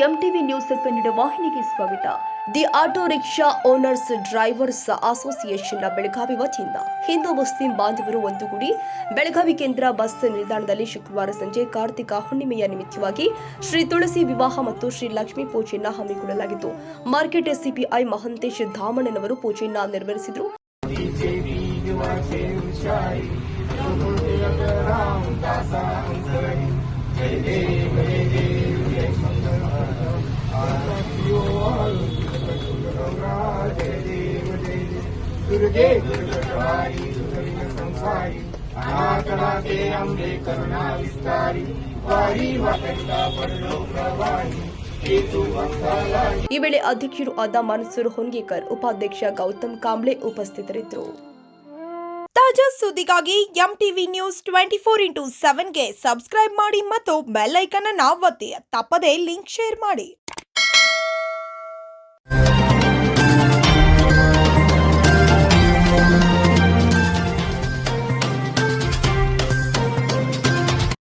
MTV news Kannada ವಾಹಿನಿಗೆ ಸ್ವಾಗತ. The auto rickshaw owners drivers ಅಸೋಸಿಯೇಷನ್ನ ಬೆಳಗಾವಿ ವತಿಯಿಂದ ಹಿಂದೂ ಮುಸ್ಲಿಂ ಬಾಂಧವರು ಒಂದುಗೂಡಿ ಬೆಳಗಾವಿ ಕೇಂದ್ರ ಬಸ್ ನಿಲ್ದಾಣದಲ್ಲಿ ಶುಕ್ರವಾರ ಸಂಜೆ ಕಾರ್ತಿಕ ಹುಣ್ಣಿಮೆಯ ನಿಮಿತ್ತವಾಗಿ ಶ್ರೀ ತುಳಸಿ ವಿವಾಹ ಮತ್ತು ಶ್ರೀ ಲಕ್ಷ್ಮೀ ಪೂಜೆಯನ್ನು ಹಮ್ಮಿಕೊಳ್ಳಲಾಗಿತ್ತು. ಮಾರ್ಕೆಟ್ ಸಿಪಿಐ ಮಹಂತೇಶ್ ಧಾಮಣ್ಣನವರು ಪೂಜೆಯನ್ನು ನೆರವೇರಿಸಿದರು. ಈ ವೇಳೆ ಅಧ್ಯಕ್ಷರು ಆದ ಮನ್ಸೂರ್ ಹೊನ್ಗೇಕರ್, ಉಪಾಧ್ಯಕ್ಷ ಗೌತಮ್ ಕಾಂಬ್ಳೆ ಉಪಸ್ಥಿತರಿದ್ದರು. ತಾಜಾ ಸುದ್ದಿಗಾಗಿ ಎಂಟಿವಿ ನ್ಯೂಸ್ 24x7ಗೆ ಸಬ್ಸ್ಕ್ರೈಬ್ ಮಾಡಿ ಮತ್ತು ಬೆಲ್ ಐಕಾನ್ ಅನ್ನು ಒತ್ತಿ. ತಪ್ಪದೇ ಲಿಂಕ್ ಶೇರ್ ಮಾಡಿ.